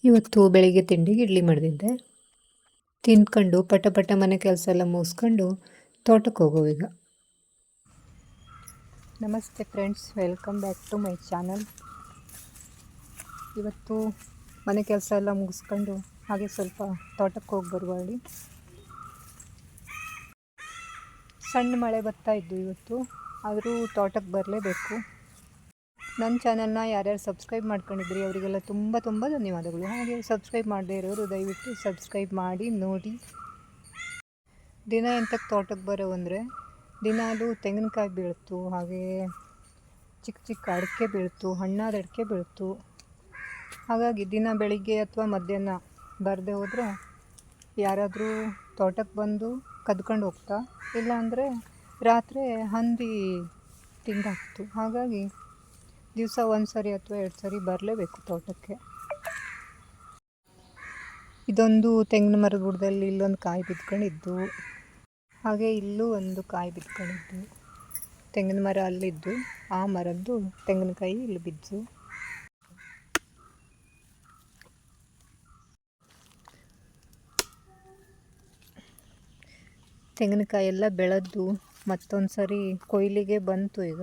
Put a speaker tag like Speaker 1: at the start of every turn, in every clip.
Speaker 1: ಇವತ್ತು ಬೆಳಿಗ್ಗೆ ತಿಂಡಿಗೆ ಇಡ್ಲಿ ಮಾಡಿದ್ದೆ. ತಿಂದ್ಕೊಂಡು ಪಟ ಪಟ ಮನೆ ಕೆಲಸ ಎಲ್ಲ ಮುಗಿಸ್ಕೊಂಡು ತೋಟಕ್ಕೆ ಹೋಗೋವೀಗ. ನಮಸ್ತೆ friends, welcome back to my channel. ಇವತ್ತು ಮನೆ ಕೆಲಸ ಎಲ್ಲ ಮುಗಿಸ್ಕೊಂಡು ಹಾಗೆ ಸ್ವಲ್ಪ ತೋಟಕ್ಕೆ ಹೋಗಿ ಬರುವಳಿ. ಸಣ್ಣ ಮಳೆ ಬರ್ತಾ ಇದ್ದು ಇವತ್ತು, ಆದರೂ ತೋಟಕ್ಕೆ ಬರಲೇಬೇಕು. ನನ್ನ ಚಾನಲ್ನ ಯಾರ್ಯಾರು ಸಬ್ಸ್ಕ್ರೈಬ್ ಮಾಡ್ಕೊಂಡಿದ್ರಿ ಅವರಿಗೆಲ್ಲ ತುಂಬ ಧನ್ಯವಾದಗಳು. ಹಾಗೆ ಸಬ್ಸ್ಕ್ರೈಬ್ ಮಾಡದೇ ಇರೋರು ದಯವಿಟ್ಟು ಸಬ್ಸ್ಕ್ರೈಬ್ ಮಾಡಿ ನೋಡಿ. ದಿನ ಎಂತಕ್ಕೆ ತೋಟಕ್ಕೆ ಬರೋ ಅಂದರೆ, ದಿನಾಲು ತೆಂಗಿನಕಾಯಿ ಬೀಳ್ತು, ಹಾಗೆ ಚಿಕ್ಕ ಚಿಕ್ಕ ಅಡಿಕೆ ಬೀಳ್ತು, ಹಣ್ಣಾದ ಅಡಿಕೆ ಬೀಳ್ತು. ಹಾಗಾಗಿ ದಿನ ಬೆಳಿಗ್ಗೆ ಅಥವಾ ಮಧ್ಯಾಹ್ನ ಬರದೆ ಹೋದರೆ ಯಾರಾದರೂ ತೋಟಕ್ಕೆ ಬಂದು ಕದ್ಕೊಂಡು ಹೋಗ್ತಾ, ಇಲ್ಲಾಂದರೆ ರಾತ್ರಿ ಹಂದಿ ತಿಂದಾಕ್ತು. ಹಾಗಾಗಿ ದಿವಸ 1 ಸರಿ ಅಥವಾ 2 ಸರಿ ಬರಲೇಬೇಕು ತೋಟಕ್ಕೆ. ಇದೊಂದು ತೆಂಗಿನ ಮರದ ಬುಡದಲ್ಲಿ ಇಲ್ಲೊಂದು ಕಾಯಿ ಬಿದ್ಕೊಂಡಿದ್ದು, ಹಾಗೆ ಇಲ್ಲೂ ಒಂದು ಕಾಯಿ ಬಿದ್ಕೊಂಡಿದ್ದು. ತೆಂಗಿನ ಮರ ಅಲ್ಲಿದ್ದು, ಆ ಮರದ್ದು ತೆಂಗಿನಕಾಯಿ ಇಲ್ಲಿ ಬಿದ್ದು. ತೆಂಗಿನಕಾಯಿ ಎಲ್ಲ ಬೆಳೆದು ಮತ್ತೊಂದು ಸರಿ ಕೊಯ್ಲಿಗೆ ಬಂತು ಈಗ.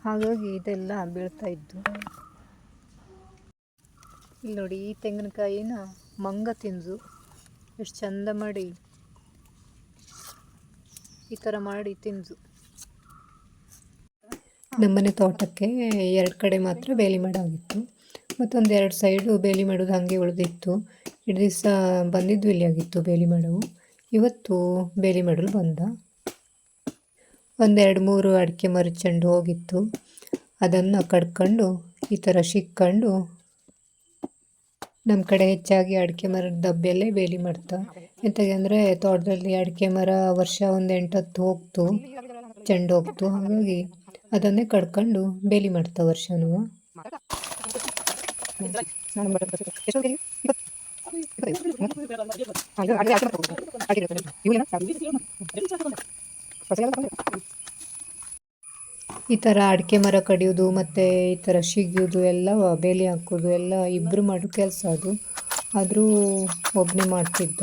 Speaker 1: ಹಾಗಾಗಿ ಇದೆಲ್ಲ ಬೀಳ್ತಾ ಇದ್ದು. ಇಲ್ಲಿ ನೋಡಿ, ಈ ತೆಂಗಿನಕಾಯಿನ ಮಂಗ ತಿಂದು ಎಷ್ಟು ಚಂದ ಮಾಡಿ ಈ ಥರ ಮಾಡಿ ತಿಂದು. ನಮ್ಮನೆ ತೋಟಕ್ಕೆ 2 ಕಡೆ ಮಾತ್ರ ಬೇಲಿ ಮಾಡೋಗಿತ್ತು, ಮತ್ತೊಂದು 2 ಸೈಡು ಬೇಲಿ ಮಾಡೋದು ಹಾಗೆ ಉಳಿದಿತ್ತು. ಇಡೀ ದಿವಸ ಬಂದಿದ್ದು ಇಲ್ಲಿ ಆಗಿತ್ತು ಬೇಲಿ ಮಾಡವು. ಇವತ್ತು ಬೇಲಿ ಮಾಡಲು ಬಂದ. 1-2-3 ಅಡಿಕೆ ಮರ ಚೆಂಡು ಹೋಗಿತ್ತು, ಅದನ್ನು ಕಡ್ಕೊಂಡು ಈ ಥರ ಸಿಕ್ಕೊಂಡು. ನಮ್ಮ ಕಡೆ ಹೆಚ್ಚಾಗಿ ಅಡಿಕೆ ಮರದ ದಬ್ಬೆಯಲ್ಲೇ ಬೇಲಿ ಮಾಡ್ತಾ. ಎಂತಾಗೆ ಅಂದರೆ, ತೋಟದಲ್ಲಿ ಅಡಿಕೆ ಮರ ವರ್ಷ 1-8 ಹೋಗ್ತು, ಚೆಂಡು ಹೋಗ್ತು. ಹಾಗಾಗಿ ಅದನ್ನೇ ಕಡ್ಕೊಂಡು ಬೇಲಿ ಮಾಡ್ತಾ ವರ್ಷನೂ. ಈ ಥರ ಅಡಿಕೆ ಮರ ಕಡಿಯೋದು ಮತ್ತು ಈ ಥರ ಸಿಗಿಯೋದು ಎಲ್ಲ, ಬೇಲಿ ಹಾಕೋದು ಎಲ್ಲ ಇಬ್ಬರು ಮಾಡೋ ಕೆಲಸ ಅದು. ಆದರೂ ಒಬ್ಬನೇ ಮಾಡ್ತಿದ್ದ.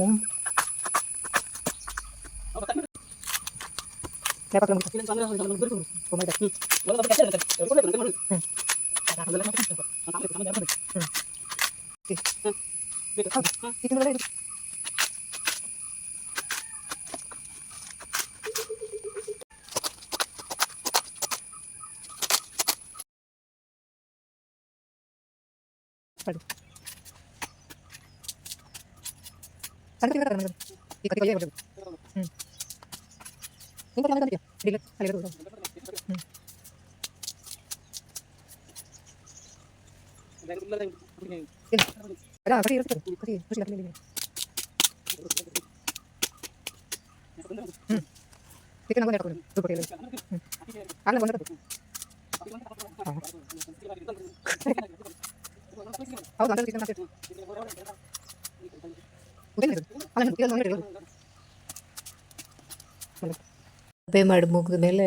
Speaker 1: ಹಬ್ಬೆ ಮಾಡಿ ಮುಗಿದ ಮೇಲೆ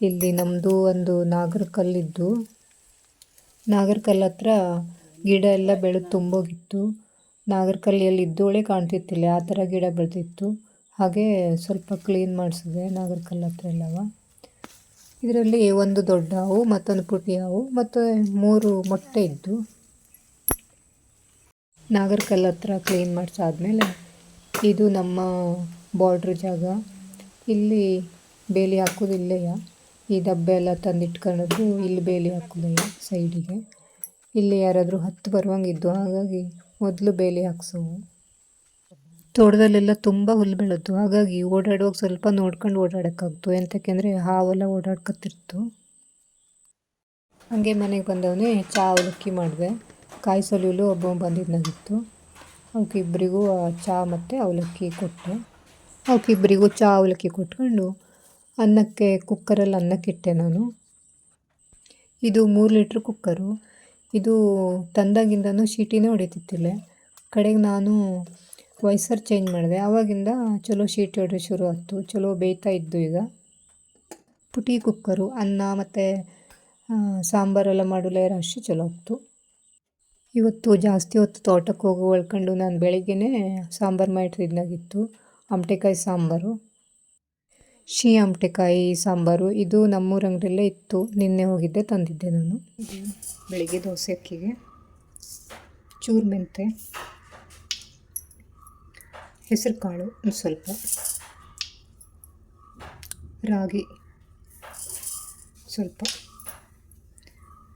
Speaker 1: ಇಲ್ಲಿ ನಮ್ಮದು ಒಂದು ನಾಗರ ಕಲ್ಲಿದ್ದು, ನಾಗರ ಕಲ್ಲು ಹತ್ರ ಗಿಡ ಎಲ್ಲ ಬೆಳೆದು ತುಂಬೋಗಿತ್ತು. ನಾಗರ ಕಲ್ಲಿಯಲ್ಲಿ ಇದ್ದೋಳೆ ಕಾಣ್ತಿತ್ತಿಲ್ಲ, ಆ ಥರ ಗಿಡ ಬೆಳೆದಿತ್ತು. ಹಾಗೆ ಸ್ವಲ್ಪ ಕ್ಲೀನ್ ಮಾಡಿಸಿದೆ ನಾಗರ ಕಲ್ಲು ಹತ್ರ ಎಲ್ಲವ. ಇದರಲ್ಲಿ ಒಂದು ದೊಡ್ಡ ಹಾವು, ಮತ್ತೊಂದು ಪುಟ್ಟಿ ಹಾವು ಮತ್ತು 3 ಮೊಟ್ಟೆ ಇದ್ದು. ನಾಗರ ಕಲ್ಲು ಹತ್ರ ಕ್ಲೀನ್ ಮಾಡಿಸಾದ್ಮೇಲೆ ಇದು ನಮ್ಮ ಬಾರ್ಡ್ರ್ ಜಾಗ. ಇಲ್ಲಿ ಬೇಲಿ ಹಾಕೋದು ಇಲ್ಲೆಯ, ಈ ದಬ್ಬೆ ಎಲ್ಲ ತಂದಿಟ್ಕೊಳ್ಳೋದು ಇಲ್ಲಿ ಬೇಲಿ ಹಾಕೋದಯ್ಯ ಸೈಡಿಗೆ. ಇಲ್ಲಿ ಯಾರಾದರೂ ಹತ್ತು ಬರುವಂಗಿದ್ದು, ಹಾಗಾಗಿ ಮೊದಲು ಬೇಲಿ ಹಾಕ್ಸೋವು. ತೋಟದಲ್ಲೆಲ್ಲ ತುಂಬ ಹುಲ್ಲು ಬೆಳೆದು, ಹಾಗಾಗಿ ಓಡಾಡುವಾಗ ಸ್ವಲ್ಪ ನೋಡ್ಕೊಂಡು ಓಡಾಡೋಕ್ಕಾಗ್ತು. ಎಂತಕ್ಕೆಂದರೆ ಹಾವೆಲ್ಲ ಓಡಾಡ್ಕೊತಿರ್ತು. ಹಾಗೆ ಮನೆಗೆ ಬಂದವನೇ ಚಹಾ ಅವಲಕ್ಕಿ ಮಾಡಿದೆ. ಕಾಯಿ ಸೊಲಿಯಲು ಒಬ್ಬ ಬಂದಿದ್ದಾಗಿತ್ತು. ಅವಕ್ಕಿಬ್ಬರಿಗೂ ಚಹಾ ಮತ್ತು ಅವಲಕ್ಕಿ ಕೊಟ್ಟೆ. ಅವಕ್ಕಿಬ್ಬರಿಗೂ ಚಹಾ ಅವಲಕ್ಕಿ ಕೊಟ್ಕೊಂಡು ಅನ್ನಕ್ಕೆ ಕುಕ್ಕರಲ್ಲಿ ಅನ್ನಕ್ಕಿಟ್ಟೆ ನಾನು. ಇದು 3 ಲೀಟ್ರ್ ಕುಕ್ಕರು. ಇದು ತಂದಾಗಿಂದನೂ ಶೀಟಿನೇ ಹೊಡಿತಿತ್ತಿಲ್ಲ. ಕಡೆಗೆ ನಾನು ವೈಸರ್ ಚೇಂಜ್ ಮಾಡಿದೆ. ಆವಾಗಿಂದ ಚಲೋ ಶೀಟಿ ಹೊಡೆಯೋದು ಶುರು ಆಯ್ತು. ಚಲೋ ಬೇಯ್ತಾ ಇದ್ದು. ಈಗ ಪುಟಿ ಕುಕ್ಕರು, ಅನ್ನ ಮತ್ತು ಸಾಂಬಾರೆಲ್ಲ ಮಾಡಲೇ ಅಷ್ಟು ಚಲೋ ಆಗ್ತು. ಇವತ್ತು ಜಾಸ್ತಿ ಹೊತ್ತು ತೋಟಕ್ಕೆ ಹೋಗಿ ಉಳ್ಕೊಂಡು ನಾನು ಬೆಳಿಗ್ಗೆನೇ ಸಾಂಬಾರು ಮಾಡಿಟ್ಟಿದ್ದಾಗಿತ್ತು. ಆಮಟೆಕಾಯಿ ಸಾಂಬಾರು, ಸಿಹಿ ಆಮಟೆಕಾಯಿ ಸಾಂಬಾರು. ಇದು ನಮ್ಮೂರ ಅಂಗಡಿಯಲ್ಲೇ ಇತ್ತು, ನಿನ್ನೆ ಹೋಗಿದ್ದೆ ತಂದಿದ್ದೆ ನಾನು. ಬೆಳಿಗ್ಗೆ ದೋಸೆ ಅಕ್ಕಿಗೆ ಚೂರು ಮೆಂತೆ, ಹೆಸರು ಕಾಳು ಒಂದು ಸ್ವಲ್ಪ, ರಾಗಿ ಸ್ವಲ್ಪ,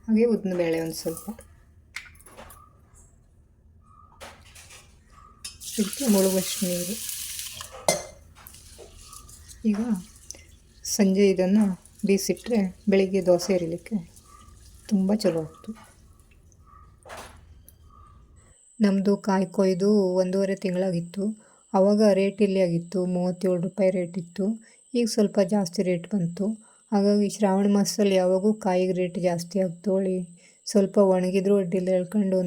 Speaker 1: ಹಾಗೆ ಉದ್ದಿನಬೇಳೆ ಒಂದು ಸ್ವಲ್ಪ, ಇದಕ್ಕೆ ಮುಳುಗುವಷ್ಟು ನೀರು. ಈಗ ಸಂಜೆ ಇದನ್ನು ಬೀಸಿಟ್ರೆ ಬೆಳಿಗ್ಗೆ ದೋಸೆ ಎರಿಲಿಕ್ಕೆ ತುಂಬ ಚಲೋ ಆಗ್ತು. ನಮ್ಮದು ಕಾಯಿ ಕೊಯ್ದು 1.5 ತಿಂಗಳಾಗಿತ್ತು. ಆವಾಗ ರೇಟ್ ಇಲ್ಲಿ ಆಗಿತ್ತು, 37 ರೂಪಾಯಿ ರೇಟ್ ಇತ್ತು. ಈಗ ಸ್ವಲ್ಪ ಜಾಸ್ತಿ ರೇಟ್ ಬಂತು. ಹಾಗಾಗಿ ಶ್ರಾವಣ ಮಾಸದಲ್ಲಿ ಯಾವಾಗೂ ಕಾಯಿಗೆ ರೇಟ್ ಜಾಸ್ತಿ ಆಗ್ತೋಳಿ, ಸ್ವಲ್ಪ ಒಣಗಿದ್ರು ಅಡ್ಡಿಲ್ಲ ಹೇಳ್ಕೊಂಡು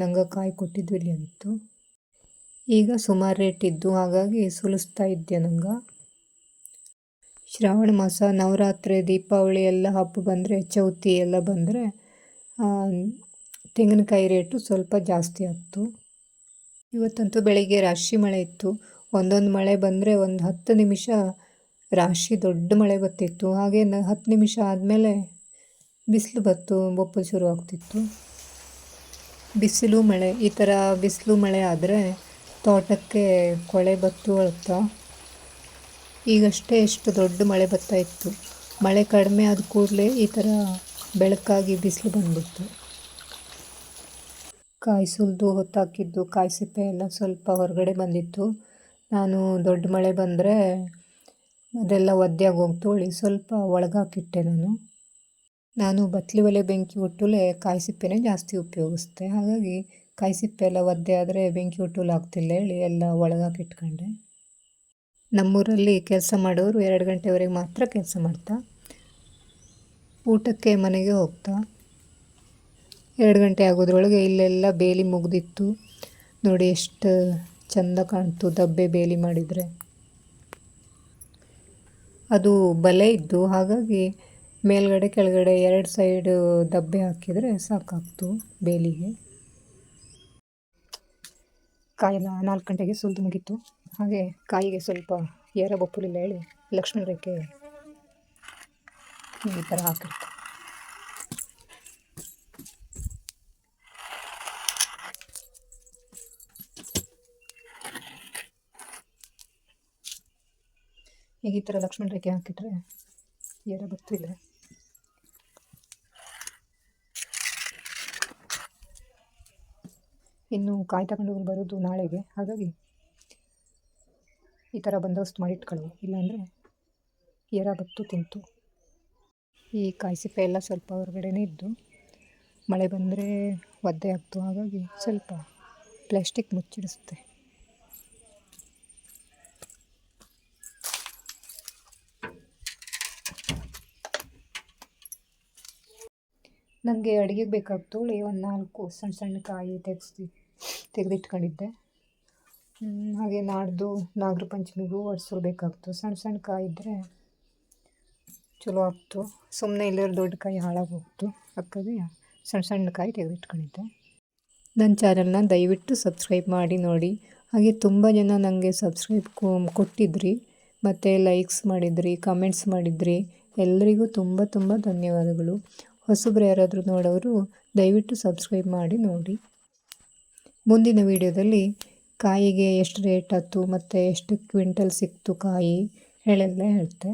Speaker 1: ನಂಗೆ ಕಾಯಿ ಕೊಟ್ಟಿದ್ದು ಇಲ್ಲಿ ಆಗಿತ್ತು. ಈಗ ಸುಮಾರು ರೇಟ್ ಇದ್ದು, ಹಾಗಾಗಿ ಸುಲಿಸ್ತಾ ಇದ್ದೆ. ನಂಗೆ ಶ್ರಾವಣ ಮಾಸ, ನವರಾತ್ರಿ, ದೀಪಾವಳಿ ಎಲ್ಲ ಹಬ್ಬ ಬಂದರೆ, ಚೌತಿ ಎಲ್ಲ ಬಂದರೆ ತೆಂಗಿನಕಾಯಿ ರೇಟು ಸ್ವಲ್ಪ ಜಾಸ್ತಿ ಆಗ್ತು. ಇವತ್ತಂತೂ ಬೆಳಿಗ್ಗೆ ರಾಶಿ ಮಳೆ ಇತ್ತು. ಒಂದೊಂದು ಮಳೆ ಬಂದರೆ ಒಂದು 10 ನಿಮಿಷ ರಾಶಿ ದೊಡ್ಡ ಮಳೆ ಬರ್ತಿತ್ತು. ಹಾಗೆ 10 ನಿಮಿಷ ಆದಮೇಲೆ ಬಿಸಿಲು ಬತ್ತು, ಬೊಪ್ಪಲು ಶುರು ಆಗ್ತಿತ್ತು. ಬಿಸಿಲು ಮಳೆ, ಈ ಥರ ಬಿಸಿಲು ಮಳೆ ಆದರೆ ತೋಟಕ್ಕೆ ಕೊಳೆ ಬತ್ತು ಅಳ್ತಾ. ಈಗಷ್ಟೇ ಎಷ್ಟು ದೊಡ್ಡ ಮಳೆ ಬರ್ತಾಯಿತ್ತು. ಮಳೆ ಕಡಿಮೆ ಆದ ಕೂಡಲೇ ಈ ಥರ ಬೆಳಕಾಗಿ ಬಿಸಿಲು ಬಂದ್ಬಿಡ್ತು. ಕಾಯಿ ಸುಲಿದು ಹೊತ್ತಾಕಿದ್ದು ಕಾಯಿ ಸಿಪ್ಪೆ ಎಲ್ಲ ಸ್ವಲ್ಪ ಹೊರಗಡೆ ಬಂದಿತ್ತು. ನಾನು ದೊಡ್ಡ ಮಳೆ ಬಂದರೆ ಅದೆಲ್ಲ ಒದ್ದೆಯಾಗಿ ಹೋಗ್ತೋಳಿ ಸ್ವಲ್ಪ ಒಳಗಾಕಿಟ್ಟೆ. ನಾನು ಬತ್ಲಿ ಒಲೆ ಬೆಂಕಿ ಹುಟ್ಟುಲೆ ಕಾಯಿ ಸಿಪ್ಪೆನೇ ಜಾಸ್ತಿ ಉಪಯೋಗಿಸ್ತೆ. ಹಾಗಾಗಿ ಕಾಯಿ ಸಿಪ್ಪೆ ಎಲ್ಲ ಒದ್ದೆ ಆದರೆ ಬೆಂಕಿ ಹುಟ್ಟುಲು ಆಗ್ತಿಲ್ಲ ಹೇಳಿ ಎಲ್ಲ ಒಳಗಾಕಿಟ್ಕೊಂಡೆ. ನಮ್ಮೂರಲ್ಲಿ ಕೆಲಸ ಮಾಡೋರು 2 ಗಂಟೆವರೆಗೆ ಮಾತ್ರ ಕೆಲಸ ಮಾಡ್ತಾ, ಊಟಕ್ಕೆ ಮನೆಗೆ ಹೋಗ್ತಾ. 2 ಗಂಟೆ ಆಗೋದ್ರೊಳಗೆ ಇಲ್ಲೆಲ್ಲ ಬೇಲಿ ಮುಗ್ದಿತ್ತು. ನೋಡಿ ಎಷ್ಟು ಚಂದ ಕಾಣ್ತು ದಬ್ಬೆ ಬೇಲಿ ಮಾಡಿದರೆ. ಅದು ಬಲೆ ಇದ್ದು, ಹಾಗಾಗಿ ಮೇಲ್ಗಡೆ ಕೆಳಗಡೆ 2 ಸೈಡ್ ದಬ್ಬೆ ಹಾಕಿದರೆ ಸಾಕಾಗ್ತು ಬೇಲಿಗೆ. ಕಾಯೆಲ್ಲ 4 ಗಂಟೆಗೆ ಸುಲಿದು ಮುಗೀತು. ಹಾಗೆ ಕಾಯಿಗೆ ಸ್ವಲ್ಪ ಏರ ಬೊಪ್ಪಲಿಲ್ಲ ಹೇಳಿ ಲಕ್ಷ್ಮಣ ರೇಖೆ ಈ ಥರ ಹಾಕಿರ್ತಾರೆ. ಈಗ ಈ ಥರ ಲಕ್ಷ್ಮಣ ರೇಖೆ ಹಾಕಿಟ್ರೆ ಏರ ಬರ್ತಿಲ್ಲ. ಇನ್ನು ಕಾಯಿ ತಗೊಂಡು ಬರೋದು ನಾಳೆಗೆ, ಹಾಗಾಗಿ ಈ ಥರ ಬಂದೋಬಸ್ತ್ ಮಾಡಿಟ್ಕೊಳ್ಳು, ಇಲ್ಲಾಂದರೆ ಏರ ಬತ್ತು ತಿಂತು. ಈ ಕಾಯಿ ಸಿಪ್ಪೆ ಎಲ್ಲ ಸ್ವಲ್ಪ ಹೊರಗಡೆನೇ ಇದ್ದು ಮಳೆ ಬಂದರೆ ಒದ್ದೆ ಆಗ್ತು. ಹಾಗಾಗಿ ಸ್ವಲ್ಪ ಪ್ಲಾಸ್ಟಿಕ್ ಮುಚ್ಚಿಡಿಸುತ್ತೆ. ನನಗೆ ಅಡುಗೆಗೆ ಬೇಕಾಗ್ತು ಒಂದು 4 ಸಣ್ಣ ಸಣ್ಣ ಕಾಯಿ ತೆಗೆದಿಟ್ಕೊಂಡಿದ್ದೆ. ಹಾಗೆ ನಾಡ್ದು ನಾಗರ ಪಂಚಮಿಗೂ ಒಡ್ಸಲು ಬೇಕಾಗ್ತು. ಸಣ್ಣ ಸಣ್ಣ ಕಾಯಿ ಇದ್ದರೆ ಚಲೋ ಆಗ್ತು. ಸುಮ್ಮನೆ ಇಲ್ಲರ ದೊಡ್ಡ ಕಾಯಿ ಹಾಳಾಗೋಗ್ತು. ಅದಕ್ಕಾಗಿ ಸಣ್ಣ ಸಣ್ಣ ಕಾಯಿ ತೆಗೆದಿಟ್ಕೊಂಡಿದ್ದೆ. ನನ್ನ ಚಾನಲ್ನ ದಯವಿಟ್ಟು ಸಬ್ಸ್ಕ್ರೈಬ್ ಮಾಡಿ ನೋಡಿ. ಹಾಗೆ ತುಂಬ ಜನ ನನಗೆ ಸಬ್ಸ್ಕ್ರೈಬ್ ಕೊಟ್ಟಿದ್ರಿ, ಮತ್ತು ಲೈಕ್ಸ್ ಮಾಡಿದ್ರಿ, ಕಮೆಂಟ್ಸ್ ಮಾಡಿದ್ರಿ. ಎಲ್ಲರಿಗೂ ತುಂಬ ತುಂಬ ಧನ್ಯವಾದಗಳು. ಹೊಸಬ್ರು ಯಾರಾದರೂ ನೋಡೋರು ದಯವಿಟ್ಟು ಸಬ್ಸ್ಕ್ರೈಬ್ ಮಾಡಿ ನೋಡಿ. ಮುಂದಿನ ವಿಡಿಯೋದಲ್ಲಿ ಕಾಯಿಗೆ ಎಷ್ಟು ರೇಟ್ ಆಯ್ತು ಮತ್ತು ಎಷ್ಟು ಕ್ವಿಂಟಲ್ ಸಿಕ್ತು ಕಾಯಿ ಹೇಳಲ್ಲ ಹೇಳ್ತೆ.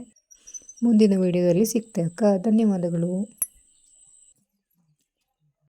Speaker 1: ಮುಂದಿನ ವಿಡಿಯೋದಲ್ಲಿ ಸಿಗ್ತೆ ಅಕ್ಕ. ಧನ್ಯವಾದಗಳು.